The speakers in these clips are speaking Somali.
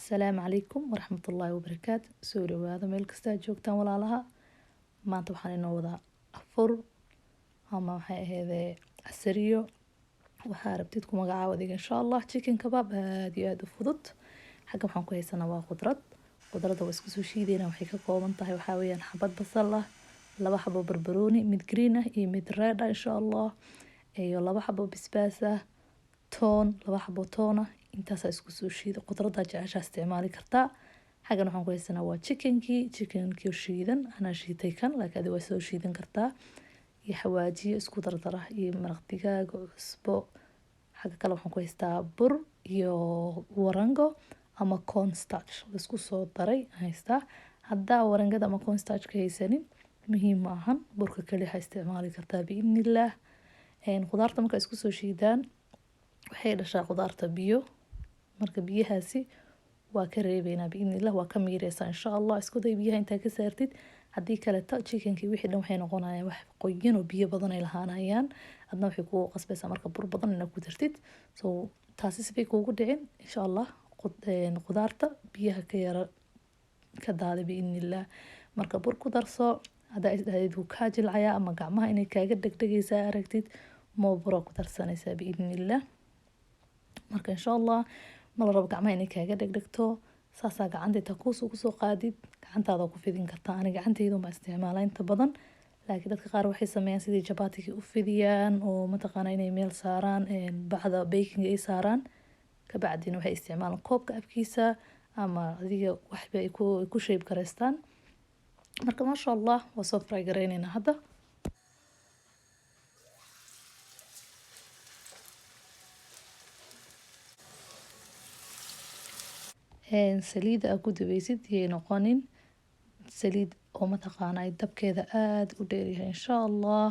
السلام عليكم ورحمة الله وبركاته. سوري وهذا ميل كستا joogtaan walaalaha. maanta waxaan inoo wadaa afur ama waxay ahaydee casariyo waxaa rabtid ku magacaabo adiga insha Allah. chicken kebab aad iyo aad u fudud. xagga waxaan ku haysanaa waa khudradda waa isku soo shiideena. waxay ka kooban tahay waxaa weeyaan xabad basal ah, laba xabo barbarooni mid green ah iyo mid red ah insha Allah, iyo laba xabo basbaas ah, toon laba xabo toon ah. intaas isku soo shiida khudradda jecesha isticmaali kartaa. xagan waxaan ku haysanaa waa chickenkii oo shiidan. anaa shiitay kan laakiin adiga waa soo shiidan kartaa, iyo xawaajiyo isku dardara iyo maraq digaag cusbo. xagga kale waxaan ku haystaa bur iyo warango ama cornstarch isku soo daray haystaa. haddaa warangada ama cornstarch ka haysanin muhiim ma ahan, burka kali ha isticmaali kartaa biidnillaah. khudaarta marka isku soo shiidaan waxay dhashaa khudaarta biyo, marka biyahaasi waa ka reebeynaa biidnillaah, waa ka miireysaa insha Allah. isku day biyaha intaa ka saartid, haddii kaleeto chickenkii wixii dhan waxay noqonayaan wax qoyan oo biyo badan ay lahaanayaan. adna waxay kugu qasbaysaa marka bur badan inaad ku dartid. so taasi sibay kuugu dhicin insha Allah. khudaarta biyaha ka yara ka daadi biidnillaah. marka bur ku darso. haddaa isdhahdid wuu kaa jilcayaa ama gacmaha inay kaaga dhegdhegaysaa aragtid, moo bura ku darsanaysaa biidnillaah. marka insha Allah ma la rabo gacmaha inay kaaga dhegdhegto. saasaa gacantayda kuusu kusoo qaadid, gacantaada ku fidin kartaa. ani gacantayda ma isticmaalaa inta badan, laakiin dadka qaar waxay sameeyaan sidii jabaatigii u fidiyaan oo mataqaana inay meel saaraan bacda baking ay saaraan, kabacdina waxay isticmaalaan koobka afkiisa ama adiga waxba ay ku shape gareystaan. marka maasha Allah waa soo fry gareyneynaa hadda. saliida aad ku dubaysid yay noqonin saliid oo mataqaanaa dabkeeda aada u dheeryahay insha Allah.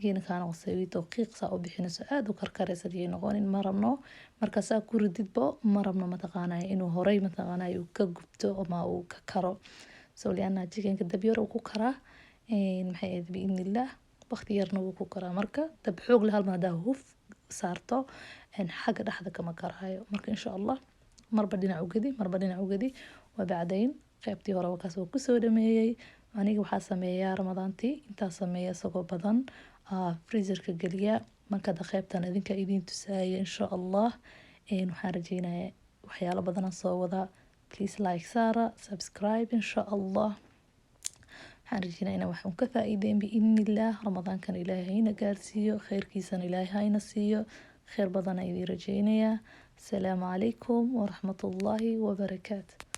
yayna kaa noqon saliid oo qiiqsa u bixinayso aada u karkaraysa yay noqonin. ma rabno markaasaa ku rididbo ma rabno mataqaanaa inuu horey mataqaanaa uu ka gubto ama uu ka karo. soo lianna chickenka dab yar uu ku karaa maxay ahayd biidnillaah, waqti yarna wuu ku karaa. marka dab xoog leh hal mar haddaa huf saarto xagga dhexda kama karaayo. marka insha Allah marba dhinac u gadi waa bacdayn. qaybtii hore wakaas oo kusoo dhameeyay. aniga waxaa sameeyaa ramadaantii intaa sameeya isagoo badan freezerka geliya. marka qaybtan idinka idin tusaaya insha Allah. waxaan rajeynayaa waxyaalo badan soo wada. please like saara, subscribe insha Allah. waxaan rajeynayaa inaan wax ka faa'iideen biidnillaah. ramadaankan ilaahay hayna gaarsiiyo, khayrkiisana ilaahay hayna siiyo. khayr badan idin rajeynayaa. السلام عليكم ورحمة الله وبركاته.